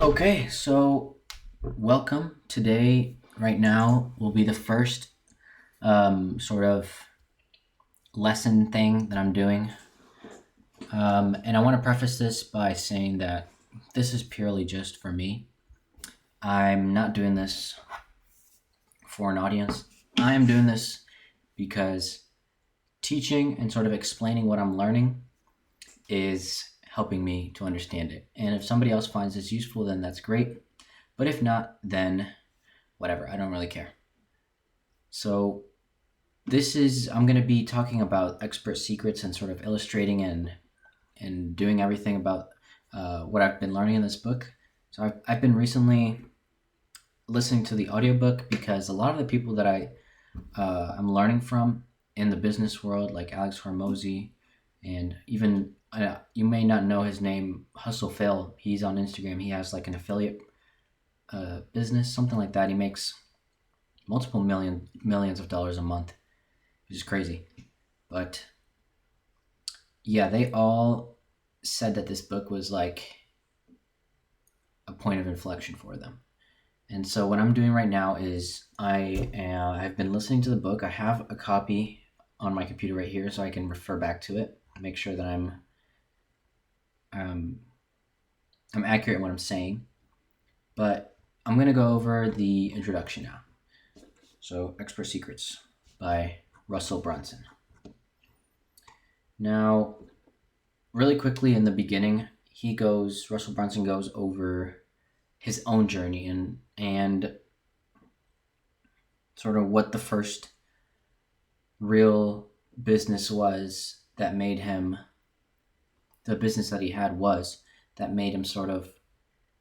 Okay, so welcome. Today, right now, will be the first sort of lesson thing that I'm doing. And I want to preface this by saying that this is purely just for me. I'm not doing this for an audience. I am doing this because teaching and sort of explaining what I'm learning is helping me to understand it. And if somebody else finds this useful, then that's great. But if not, then whatever. I don't really care. So I'm going to be talking about expert secrets and sort of illustrating and doing everything about what I've been learning in this book. So I've been recently listening to the audiobook because a lot of the people that I'm learning from in the business world, like Alex Hormozy, and even you may not know his name, Hustle Phil. He's on Instagram. He has like an affiliate business, something like that. He makes multiple millions of dollars a month, which is crazy. But yeah, they all said that this book was like a point of inflection for them. And so what I'm doing right now is I've been listening to the book. I have a copy on my computer right here, so I can refer back to it, make sure that um, I'm accurate in what I'm saying. But I'm gonna go over the introduction now. So, Expert Secrets by Russell Brunson. Now, really quickly in the beginning, Russell Brunson goes over his own journey and sort of what the first real business was that made him the business that he had was that made him sort of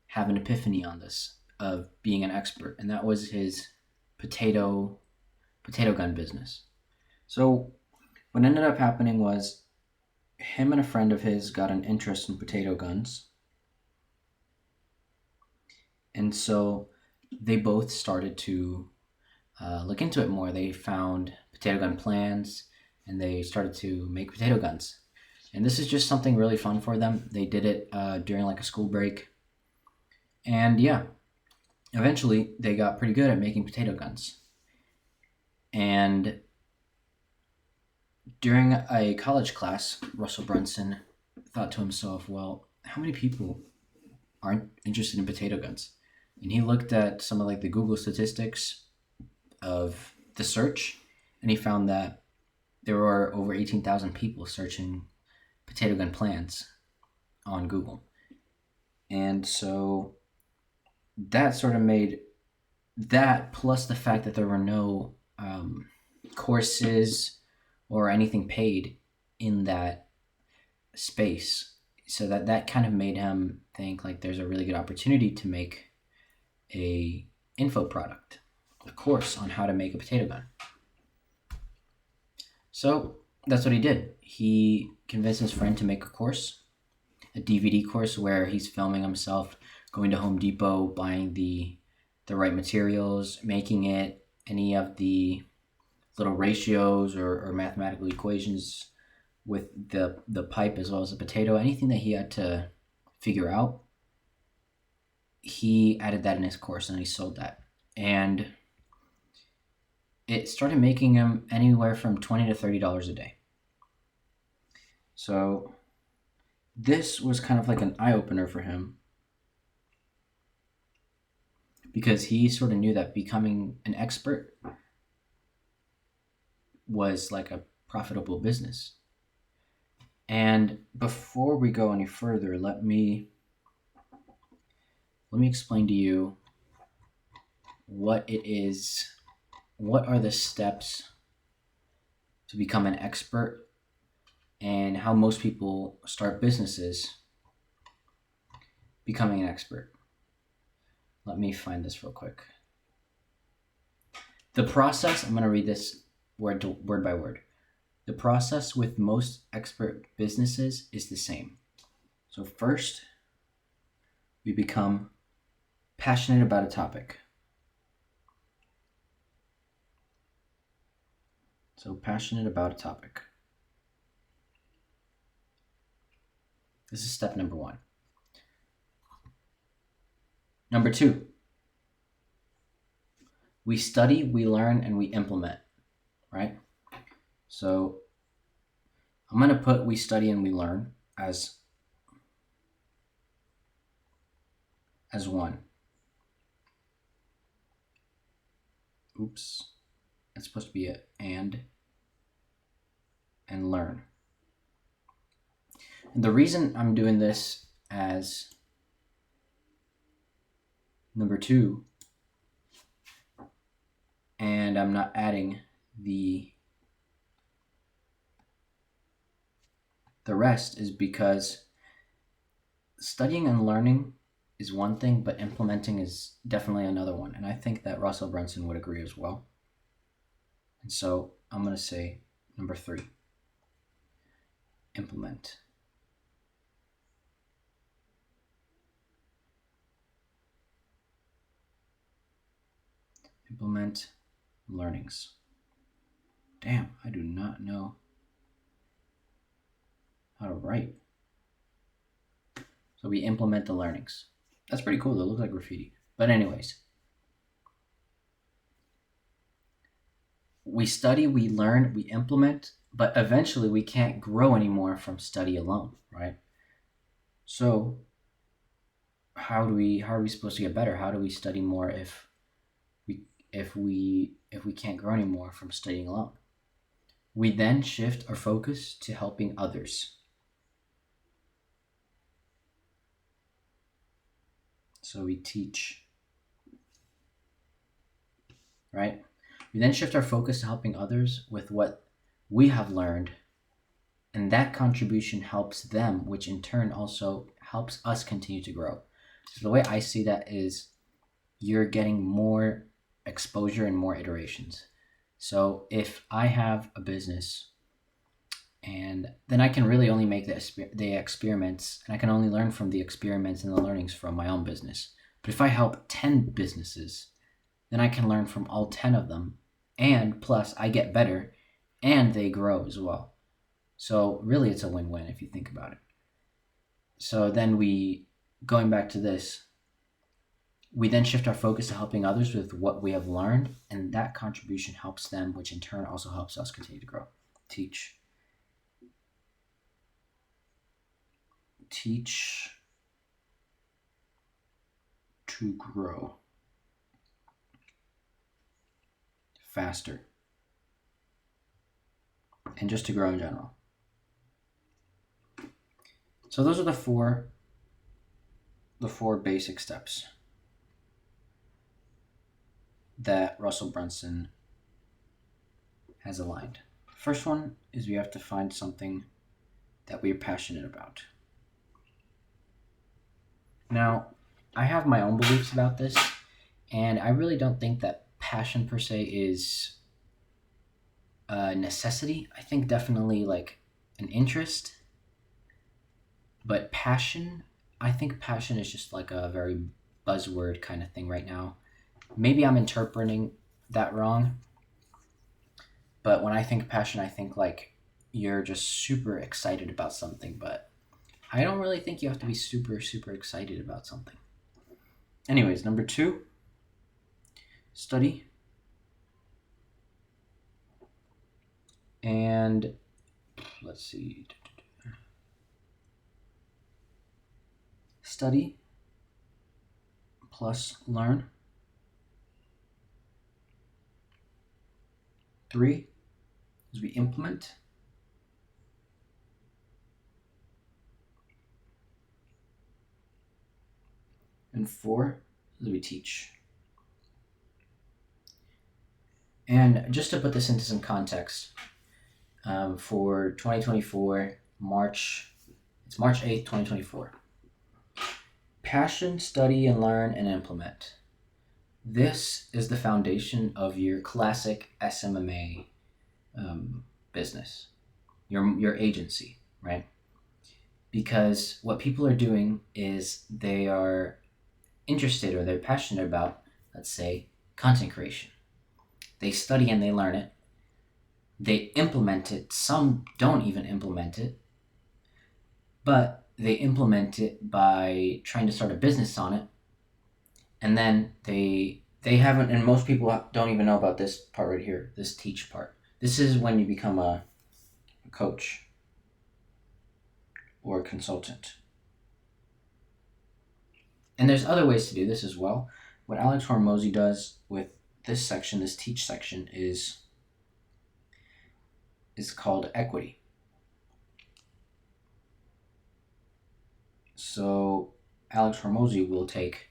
have an epiphany on this of being an expert, and that was his potato potato gun business. So what ended up happening was him and a friend of his got an interest in potato guns, and so they both started to look into it more. They found potato gun plans and they started to make potato guns. And this is just something really fun for them. They did it during like a school break. And yeah, eventually they got pretty good at making potato guns. And during a college class, Russell Brunson thought to himself, well, how many people aren't interested in potato guns? And he looked at some of like the Google statistics of the search and he found that there were over 18,000 people searching potato gun plans on Google. And so that sort of made that plus the fact that there were no courses or anything paid in that space. So that kind of made him think like there's a really good opportunity to make a info product, a course on how to make a potato gun. So that's what he did. He convinced his friend to make a course, a DVD course where he's filming himself going to Home Depot, buying the right materials, making it, any of the little ratios or mathematical equations with the pipe as well as the potato, anything that he had to figure out, he added that in his course and he sold that. And it started making him anywhere from $20 to $30 a day. So this was kind of like an eye opener for him because he sort of knew that becoming an expert was like a profitable business. And before we go any further, let me explain to you what it is, what are the steps to become an expert and how most people start businesses becoming an expert. Let me find this real quick. The process, I'm going to read this word by word. The process with most expert businesses is the same. So first, we become passionate about a topic. So passionate about a topic. This is step number one. Number 2, we study, we learn, and we implement, right? So I'm going to put we study and we learn as one. Oops. It's supposed to be a and learn. And the reason I'm doing this as number 2 and I'm not adding the rest is because studying and learning is one thing, but implementing is definitely another one. And I think that Russell Brunson would agree as well. And so I'm going to say number 3, implement. Implement learnings. Damn, I do not know how to write. So we implement the learnings. That's pretty cool. They look like graffiti. But anyways, we study, we learn, we implement, but eventually we can't grow anymore from study alone, right? So how are we supposed to get better? How do we study more if we can't grow anymore from studying alone? We then shift our focus to helping others. So we teach, right? We then shift our focus to helping others with what we have learned, and that contribution helps them, which in turn also helps us continue to grow. So the way I see that is you're getting more exposure and more iterations. So if I have a business, and then I can really only make the experiments, and I can only learn from the experiments and the learnings from my own business. But if I help 10 businesses, then I can learn from all 10 of them, and plus I get better, and they grow as well. So really it's a win-win if you think about it. So then going back to this, we then shift our focus to helping others with what we have learned, and that contribution helps them, which in turn also helps us continue to grow. Teach to grow faster, and just to grow in general. So those are the four basic steps that Russell Brunson has aligned. First one is we have to find something that we're passionate about. Now, I have my own beliefs about this, and I really don't think that passion per se is a necessity. I think definitely like an interest, but I think passion is just like a very buzzword kind of thing right now. Maybe I'm interpreting that wrong, but when I think passion, I think like you're just super excited about something, but I don't really think you have to be super, super excited about something. Anyways, number 2, study. And let's see. Study plus learn. 3 is we implement. And 4 is we teach. And just to put this into some context, for 2024, it's March 8th, 2024. Passion, study, and learn, and implement. This is the foundation of your classic SMMA business, your agency, right? Because what people are doing is they are interested or they're passionate about, let's say, content creation. They study and they learn it. They implement it. Some don't even implement it, but they implement it by trying to start a business on it. and then they haven't, and most people don't even know about this part right here, this teach part. This is when you become a coach or a consultant. And there's other ways to do this as well. What Alex Hormozy does with this section, this teach section, is called equity. So Alex Hormozy will take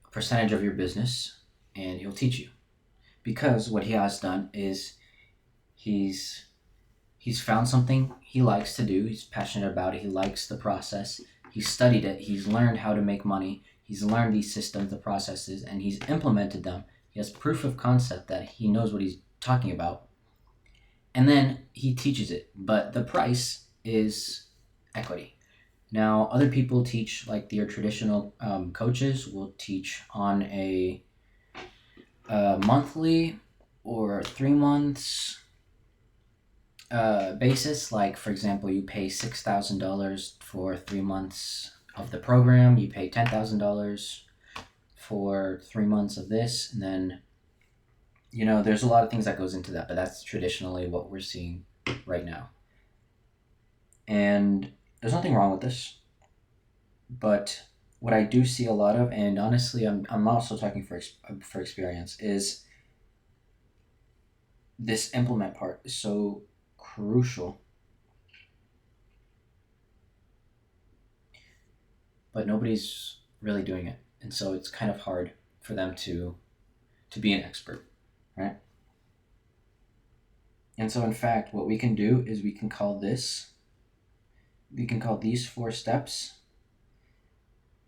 a percentage of your business and he'll teach you. Because what he has done is he's found something he likes to do, he's passionate about it, he likes the process, he's studied it, he's learned how to make money, he's learned these systems, the processes, and he's implemented them. He has proof of concept that he knows what he's talking about. And then he teaches it, but the price is equity. Now, other people teach, like your traditional coaches will teach on a monthly or 3 months basis. Like, for example, you pay $6,000 for 3 months of the program, you pay $10,000 for 3 months of this, and then there's a lot of things that goes into that, but that's traditionally what we're seeing right now. And there's nothing wrong with this, but what I do see a lot of, and honestly, I'm also talking for experience, is this implement part is so crucial, but nobody's really doing it, and so it's kind of hard for them to be an expert, right? And so in fact, what we can do is we can call these 4 steps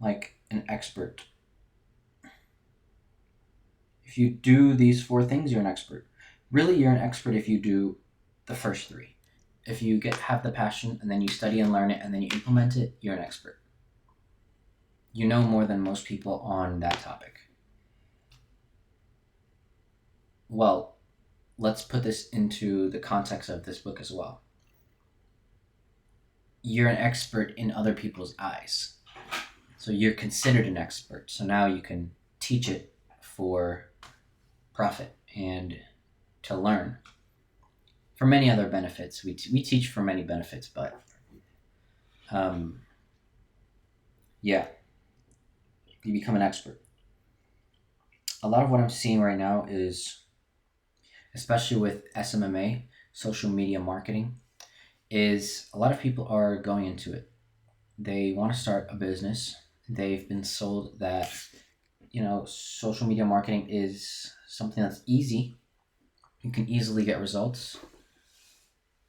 like an expert. If you do these 4 things, you're an expert. Really, you're an expert if you do the first 3. If you have the passion and then you study and learn it and then you implement it, you're an expert. You know more than most people on that topic. Well, let's put this into the context of this book as well. You're an expert in other people's eyes. So you're considered an expert. So now you can teach it for profit and to learn. For many other benefits. We teach for many benefits, but yeah, you become an expert. A lot of what I'm seeing right now is, especially with SMMA, social media marketing, is a lot of people are going into it. They want to start a business. They've been sold that, social media marketing is something that's easy. You can easily get results.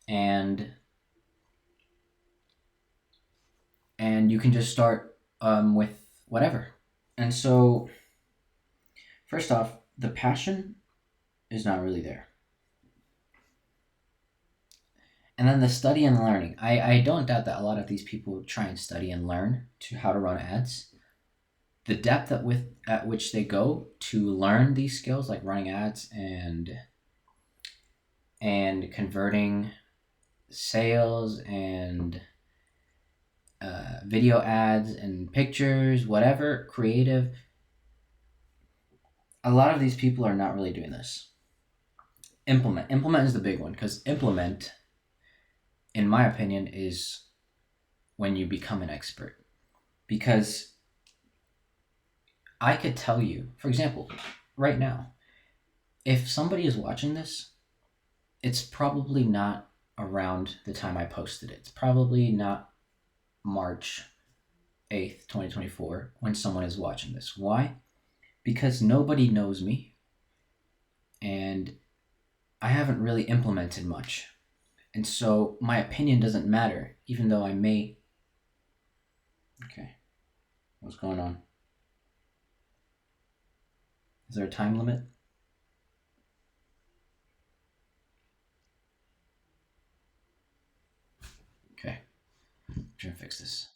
And you can just start with whatever. And so, first off, the passion is not really there. And then the study and learning. I don't doubt that a lot of these people try and study and learn how to run ads. The depth at which they go to learn these skills, like running ads and converting sales and video ads and pictures, whatever, creative. A lot of these people are not really doing this. Implement is the big one, because implement, in my opinion, is when you become an expert. Because I could tell you, for example, right now, if somebody is watching this, it's probably not around the time I posted it. It's probably not March 8th, 2024, when someone is watching this. Why? Because nobody knows me, and I haven't really implemented much. And so my opinion doesn't matter, even though I may... Okay. What's going on? Is there a time limit? Okay. I'm trying to fix this.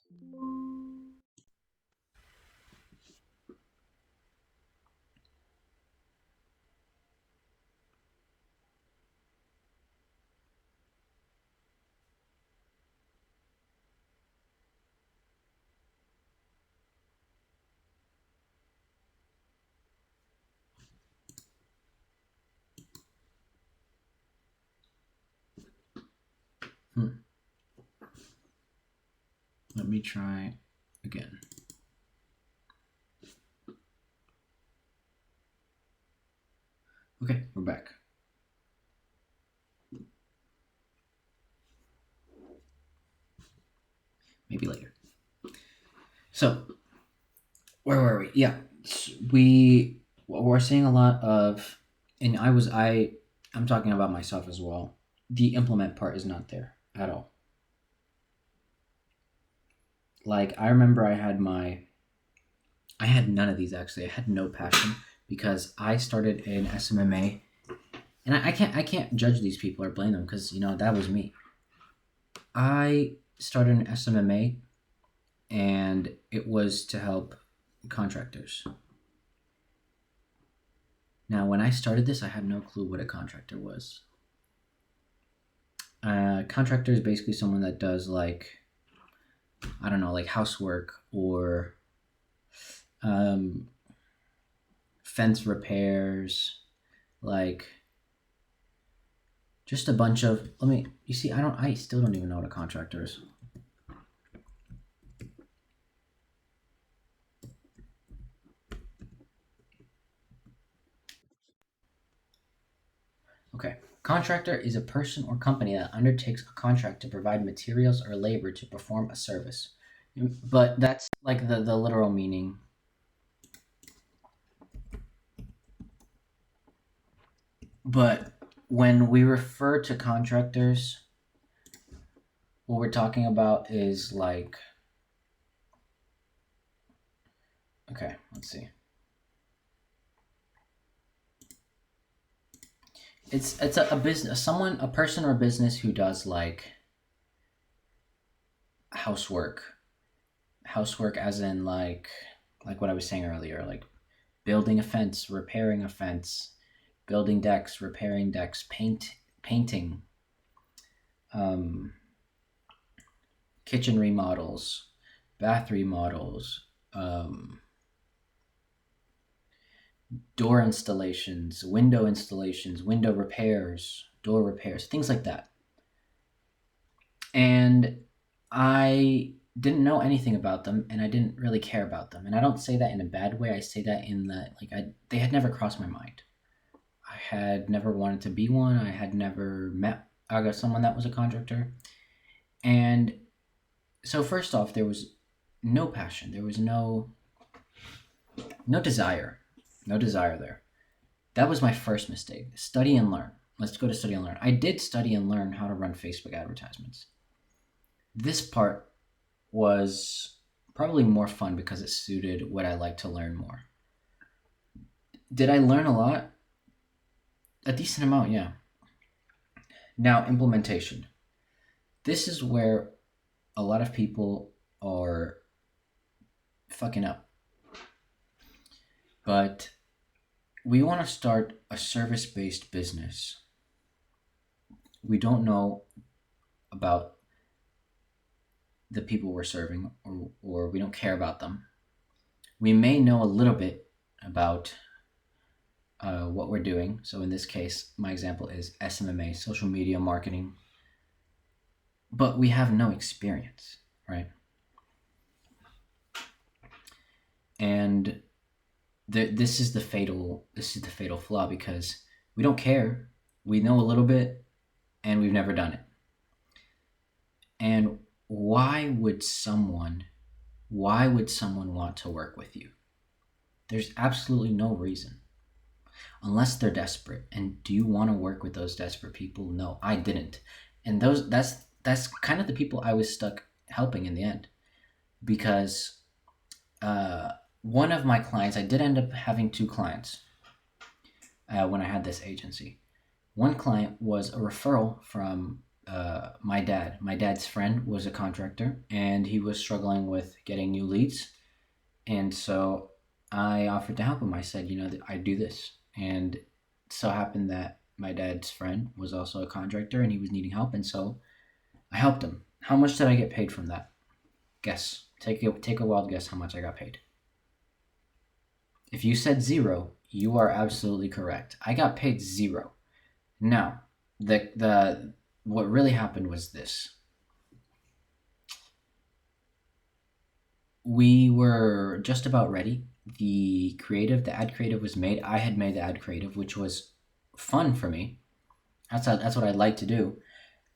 me try again. Okay, we're back. Maybe later. So, where were we? Yeah, we're seeing a lot of, and I'm talking about myself as well. The implement part is not there at all. Like I remember I had none of these actually. I had no passion because I started in SMMA, and I can't judge these people or blame them because that was me. I started in SMMA, and it was to help contractors. Now, when I started this, I had no clue what a contractor was. Contractor is basically someone that does I don't know, like housework or um, fence repairs, like just a bunch of. You see, I still don't even know what a contractor is. Okay. Contractor is a person or company that undertakes a contract to provide materials or labor to perform a service. But that's like the literal meaning. But when we refer to contractors, what we're talking about is okay, let's see. It's a business, a person or business who does housework. Housework as in like what I was saying earlier, like building a fence, repairing a fence, building decks, repairing decks, painting, um, kitchen remodels, bath remodels, door installations, window repairs, door repairs, things like that. And I didn't know anything about them, and I didn't really care about them. And I don't say that in a bad way. I say that in that they had never crossed my mind. I had never wanted to be one. I had never met someone that was a contractor. And so first off, there was no passion. There was no desire. No desire there. That was my first mistake. Study and learn. Let's go to study and learn. I did study and learn how to run Facebook advertisements. This part was probably more fun because it suited what I like to learn more. Did I learn a lot? A decent amount, yeah. Now, implementation. This is where a lot of people are fucking up. But we want to start a service based business. We don't know about the people we're serving, or we don't care about them. We may know a little bit about what we're doing. So in this case, my example is SMMA, social media marketing, but we have no experience, right? And this is the fatal flaw because we don't care. We know a little bit, and we've never done it. And why would someone want to work with you? There's absolutely no reason. Unless they're desperate. And do you want to work with those desperate people? No, I didn't. And that's kind of the people I was stuck helping in the end. Because one of my clients, I did end up having two clients when I had this agency. One client was a referral from my dad. My dad's friend was a contractor, and he was struggling with getting new leads. And so I offered to help him. I said, I do this. And it so happened that my dad's friend was also a contractor, and he was needing help. And so I helped him. How much did I get paid from that? Guess. Take a wild guess how much I got paid. If you said zero, you are absolutely correct. I got paid zero. Now, the what really happened was this. we were just about ready. The ad creative was made. I had made the ad creative, which was fun for me. That's what I like to do.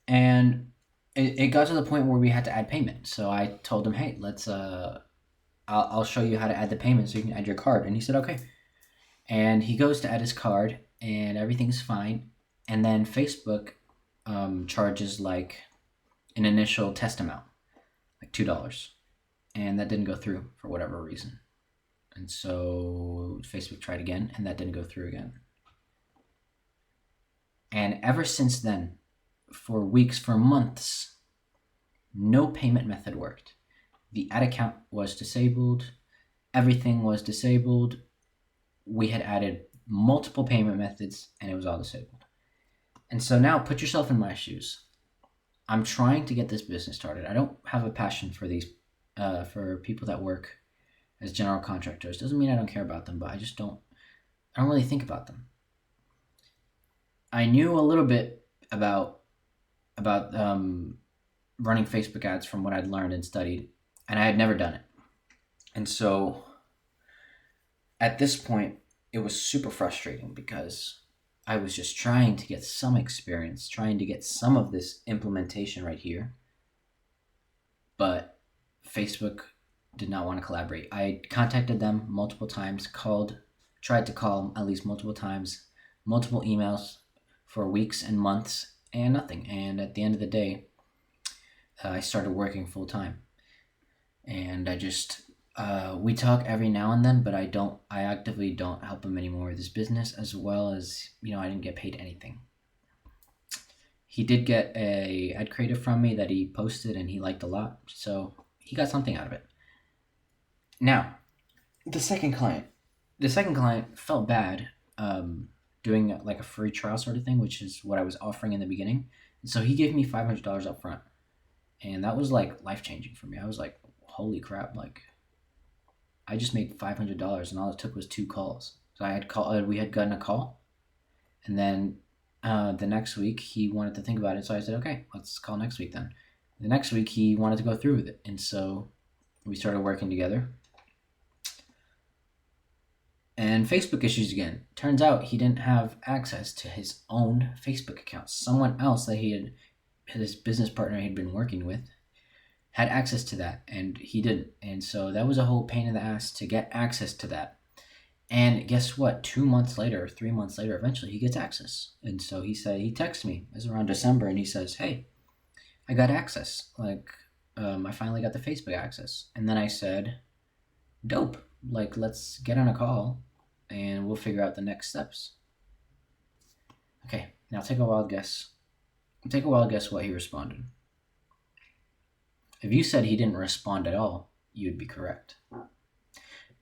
And it got to the point where we had to add payment. So I told him, hey, I'll show you how to add the payment so you can add your card. And he said, okay. And he goes to add his card, and everything's fine. And then Facebook charges like an initial test amount, like $2. And that didn't go through for whatever reason. And so Facebook tried again, and that didn't go through again. And ever since then, for weeks, for months, no payment method worked. The ad account was disabled. Everything was disabled. We had added multiple payment methods, and it was all disabled. And so now put yourself in my shoes. I'm trying to get this business started. I don't have a passion for these, for people that work as general contractors. Doesn't mean I don't care about them, but I don't really think about them. I knew a little bit about running Facebook ads from what I'd learned and studied, and I had never done it. And so at this point, it was super frustrating because I was just trying to get some experience, trying to get some of this implementation right here. But Facebook did not want to collaborate. I contacted them multiple times, tried to call at least multiple times, multiple emails for weeks and months, and nothing. And at the end of the day, I started working full time. And we talk every now and then, but I actively don't help him anymore with his business, as well as, I didn't get paid anything. He did get a ad creative from me that he posted and he liked a lot, so he got something out of it. Now, the second client felt bad doing like a free trial sort of thing, which is what I was offering in the beginning. And so he gave me $500 up front, and that was like life-changing for me. I was like, holy crap, like I just made $500 and all it took was 2 calls. So we had gotten a call, and then the next week he wanted to think about it. So I said, okay, let's call next week then. The next week he wanted to go through with it, and so we started working together. And Facebook issues again. Turns out he didn't have access to his own Facebook account. Someone else that his business partner he'd been working with, had access to that, and he didn't. And so that was a whole pain in the ass to get access to that. And guess what? 2 months later, or 3 months later, eventually he gets access. And so he texted me, it was around December, and he says, hey, I got access. Like, I finally got the Facebook access. And then I said, dope. Like, let's get on a call and we'll figure out the next steps. Okay, now take a wild guess. Take a wild guess what he responded. If you said he didn't respond at all, you'd be correct.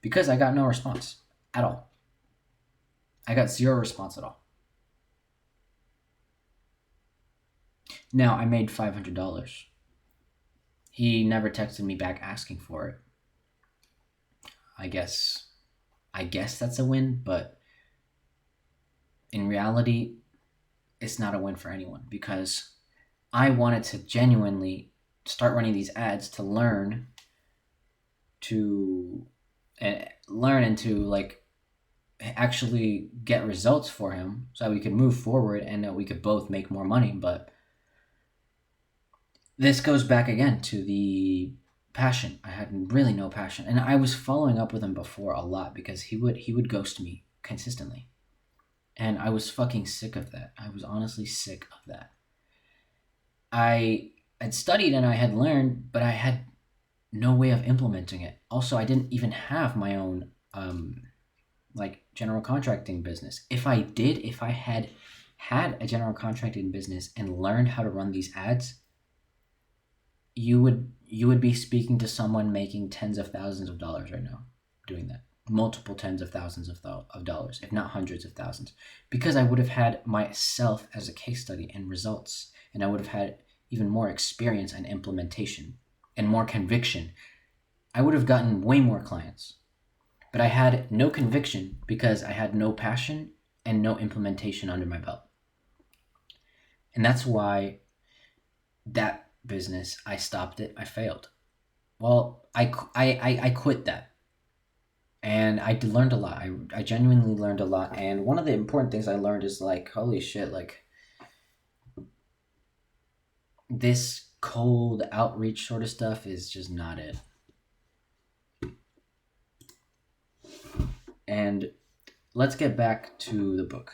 Because I got no response at all. I got 0 response at all. Now, I made $500. He never texted me back asking for it. I guess that's a win, but in reality, it's not a win for anyone, because I wanted to genuinely start running these ads to learn and to like actually get results for him so that we could move forward and that we could both make more money. But this goes back again to the passion. I had really no passion, and I was following up with him before a lot because he would ghost me consistently, and I was fucking sick of that. I was honestly sick of that. I had studied and I had learned, but I had no way of implementing it. Also, I didn't even have my own like general contracting business. If I had a general contracting business and learned how to run these ads, you would be speaking to someone making tens of thousands of dollars right now doing that. Multiple tens of thousands of dollars, if not hundreds of thousands, because I would have had myself as a case study and results, and I would have had even more experience and implementation and more conviction. I would have gotten way more clients, but I had no conviction because I had no passion and no implementation under my belt. And that's why that business, I stopped it. I failed. Well, I quit that, and I learned a lot. I genuinely learned a lot, and one of the important things I learned is like, holy shit, like this cold outreach sort of stuff is just not it. And let's get back to the book.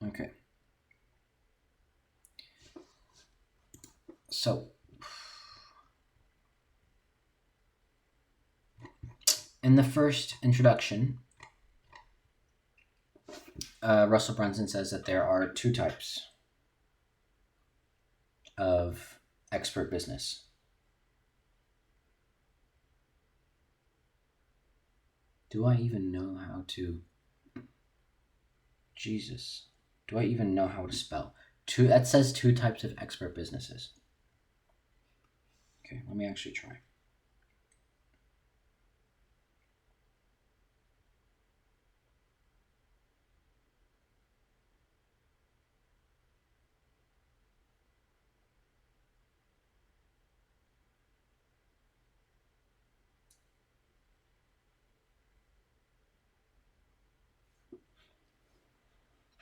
Okay. So, in the first introduction, Russell Brunson says that there are two types of expert business. Do I even know how to? Jesus. Do I even know how to spell? That says two types of expert businesses. Okay, let me actually try.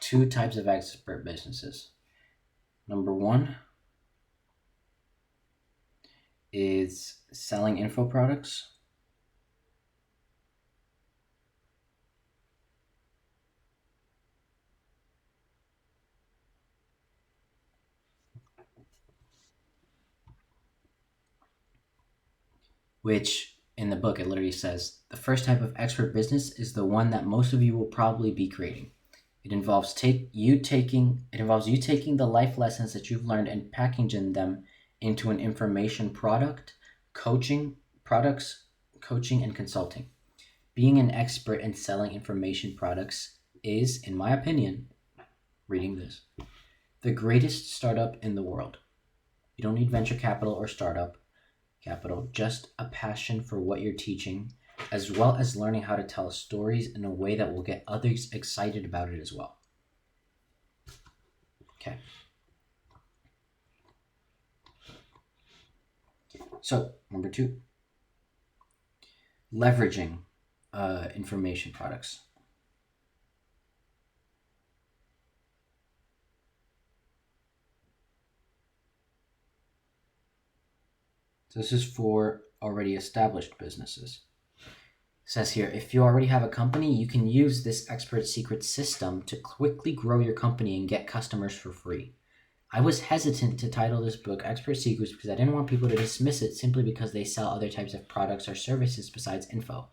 Two types of expert businesses. Number one is selling info products. Which in the book it literally says the first type of expert business is the one that most of you will probably be creating. It involves you taking the life lessons that you've learned and packaging them into an information product, coaching and consulting. Being an expert in selling information products is, in my opinion, reading this, the greatest startup in the world. You don't need venture capital or startup capital, just a passion for what you're teaching, as well as learning how to tell stories in a way that will get others excited about it as well. Okay. So, number two, leveraging information products. So this is for already established businesses. It says here, if you already have a company, you can use this expert secret system to quickly grow your company and get customers for free. I was hesitant to title this book Expert Secrets because I didn't want people to dismiss it simply because they sell other types of products or services besides info.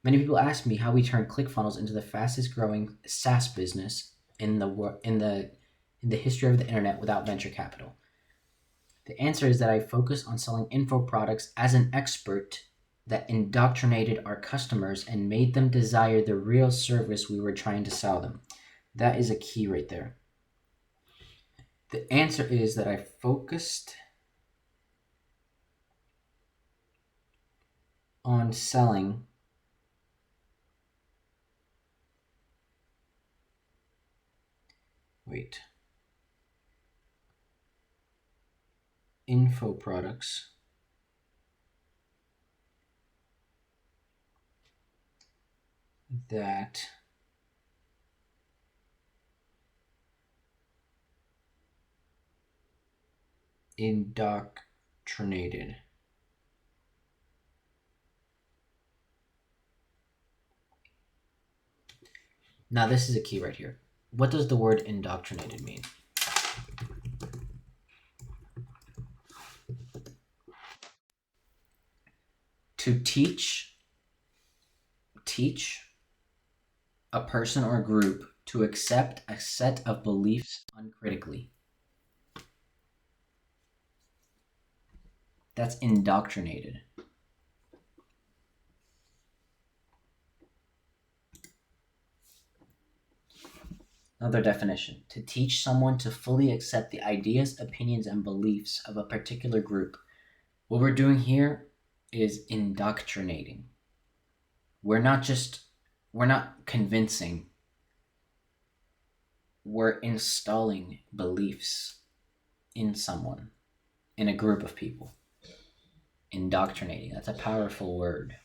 Many people ask me how we turn ClickFunnels into the fastest growing SaaS business in the history of the internet without venture capital. The answer is that I focus on selling info products as an expert that indoctrinated our customers and made them desire the real service we were trying to sell them. That is a key right there. The answer is that I focused on selling info products that indoctrinated. Now this is a key right here. What does the word indoctrinated mean? To teach a person or a group to accept a set of beliefs uncritically. That's indoctrinated. Another definition: to teach someone to fully accept the ideas, opinions, and beliefs of a particular group. What we're doing here is indoctrinating. We're not just we're not convincing, we're installing beliefs in someone, in a group of people. Indoctrinating, that's a powerful word.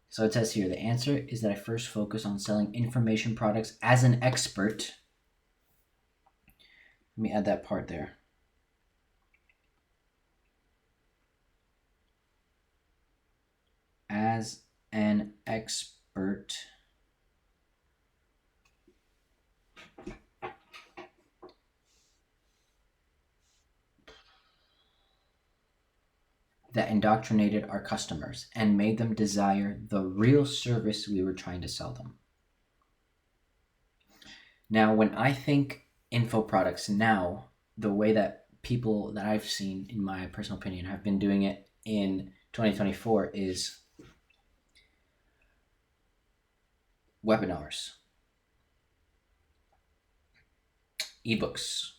So it says here, the answer is that I first focus on selling information products as an expert. Let me add that part there. As an expert that indoctrinated our customers and made them desire the real service we were trying to sell them. Now, when I think info products now, the way that people that I've seen, in my personal opinion, have been doing it in 2024 is webinars, ebooks,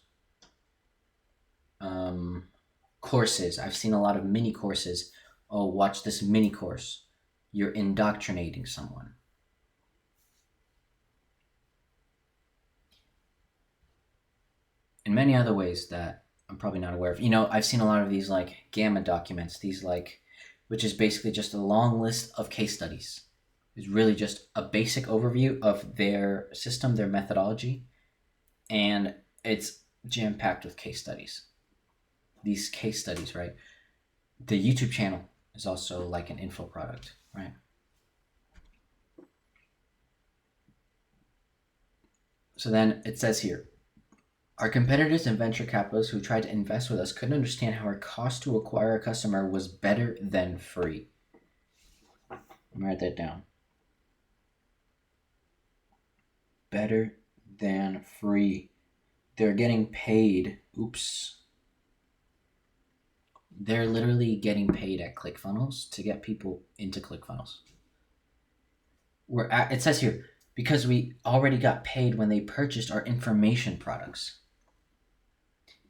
courses. I've seen a lot of mini courses. Oh, watch this mini course. You're indoctrinating someone. In many other ways that I'm probably not aware of. You know, I've seen a lot of these like Gamma documents, which is basically just a long list of case studies. It's really just a basic overview of their system, their methodology, and it's jam-packed with case studies. These case studies, right? The YouTube channel is also like an info product, right? So then it says here, our competitors and venture capitalists who tried to invest with us couldn't understand how our cost to acquire a customer was better than free. Let me write that down. Better than free. They're getting paid. Oops. They're literally getting paid at ClickFunnels to get people into ClickFunnels. It says here, because we already got paid when they purchased our information products.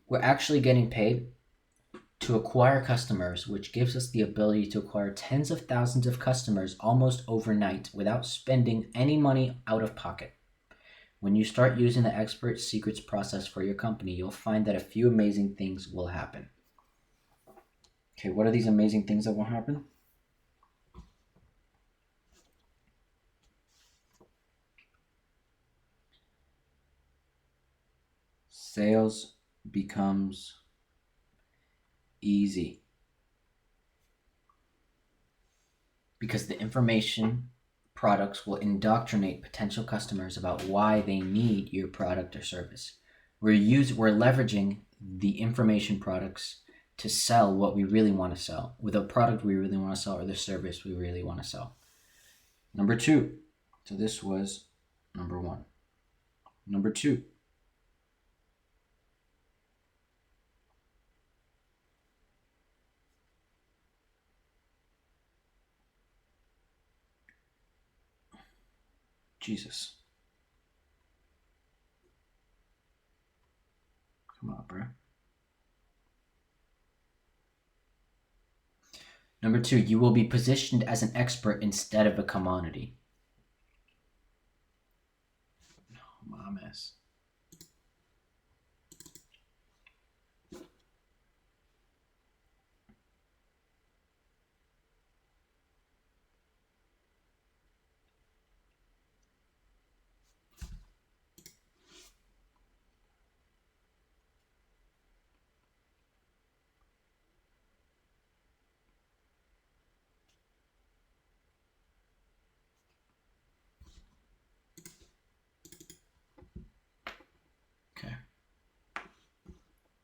We're actually getting paid to acquire customers, which gives us the ability to acquire tens of thousands of customers almost overnight without spending any money out of pocket. When you start using the expert secrets process for your company, you'll find that a few amazing things will happen. Okay, what are these amazing things that will happen? Sales becomes easy. Because the information products will indoctrinate potential customers about why they need your product or service. We're leveraging the information products to sell what we really want to sell, with a product we really want to sell or the service we really want to sell. Number 2. So this was number 1. Number 2. Jesus. Come on, bro. Number 2, you will be positioned as an expert instead of a commodity. No, mames. Okay.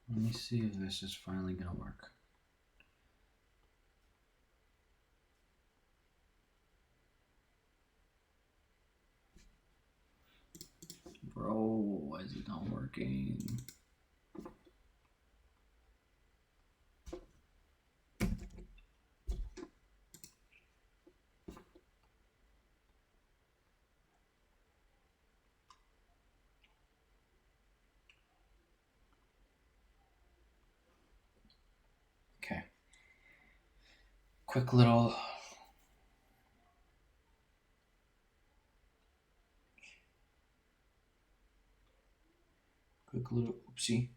Let me see if this is finally gonna work. Bro, why is it not working? Okay. Quick little Quick little oopsie.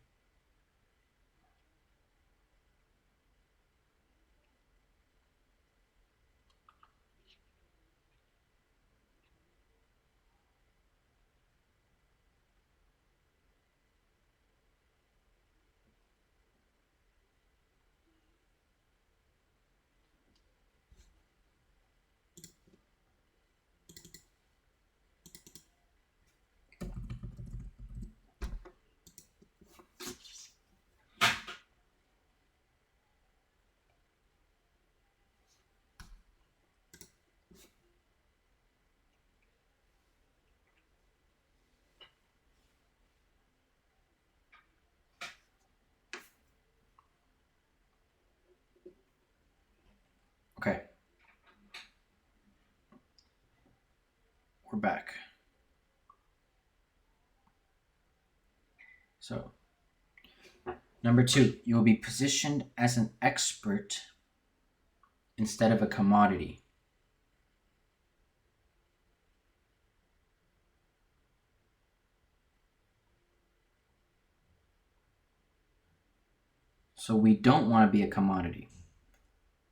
Okay. We're back. So, number 2, you will be positioned as an expert instead of a commodity. So we don't want to be a commodity.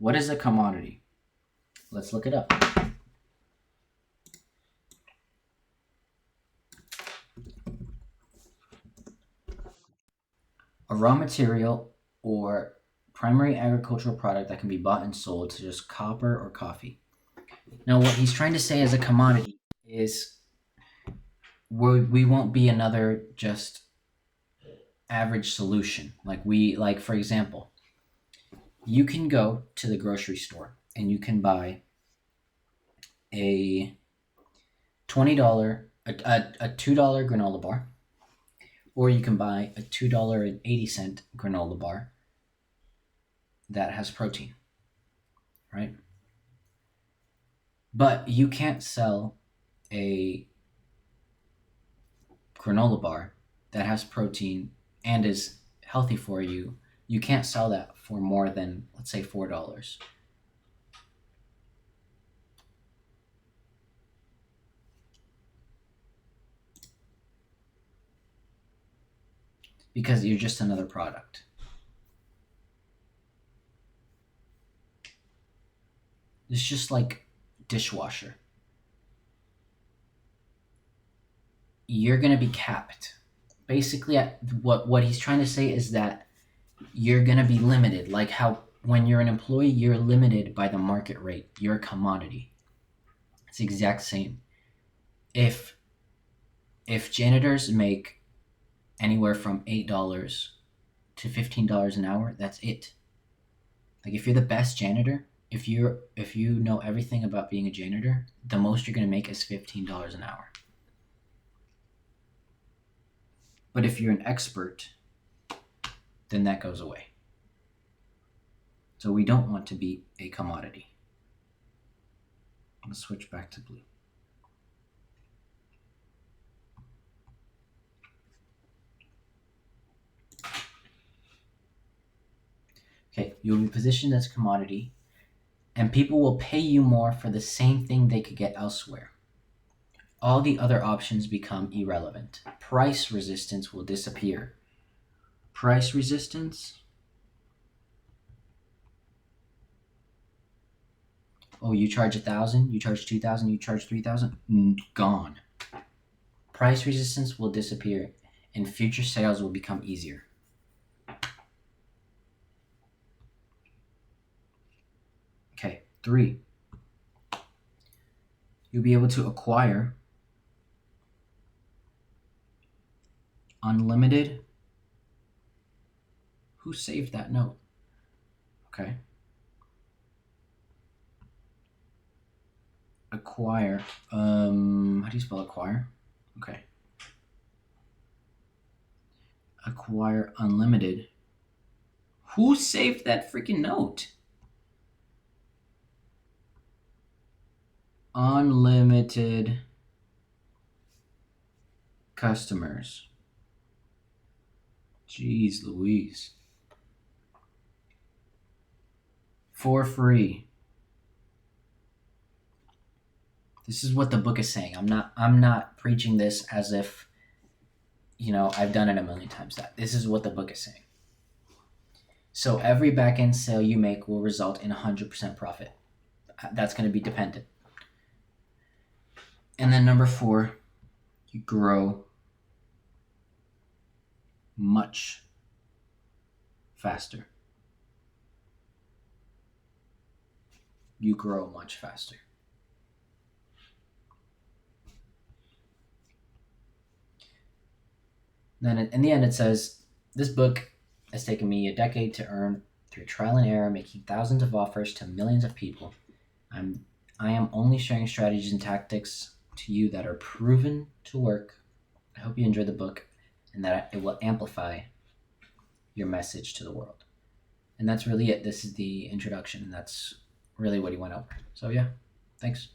What is a commodity? Let's look it up. A raw material or primary agricultural product that can be bought and sold, such as copper or coffee. Now, what he's trying to say as a commodity is we won't be another just average solution. Like for example, you can go to the grocery store and you can buy a $20 a $2 granola bar, or you can buy a $2.80 granola bar that has protein, right? But you can't sell a granola bar that has protein and is healthy for you. You can't sell that for more than, let's say, $4. Because you're just another product. It's just like dishwasher. You're going to be capped. Basically, what he's trying to say is that you're going to be limited. Like how when you're an employee, you're limited by the market rate. You're a commodity. It's the exact same. If janitors make anywhere from $8 to $15 an hour, that's it. Like if you're the best janitor, if you know everything about being a janitor, the most you're going to make is $15 an hour. But if you're an expert, then that goes away. So we don't want to be a commodity. Let's switch back to blue. Okay, you'll be positioned as a commodity, and people will pay you more for the same thing they could get elsewhere. All the other options become irrelevant. Price resistance will disappear. Price resistance? Oh, you charge 1,000, you charge 2,000, you charge 3,000? Gone. Price resistance will disappear, and future sales will become easier. Okay, 3. You'll be able to acquire unlimited. Who saved that note? Okay. Acquire. How do you spell acquire? Okay. Acquire unlimited. Who saved that freaking note? Unlimited customers. Jeez Louise. For free. This is what the book is saying. I'm not preaching this as if I've done it a million times. That this is what the book is saying. So every back end sale you make will result in 100% profit. That's going to be dependent. And then number 4, you grow much faster. You grow much faster. Then in the end it says, this book has taken me a decade to earn through trial and error, making thousands of offers to millions of people. I am only sharing strategies and tactics to you that are proven to work. I hope you enjoy the book and that it will amplify your message to the world. And that's really it. This is the introduction, and that's really what he went over. So yeah, thanks.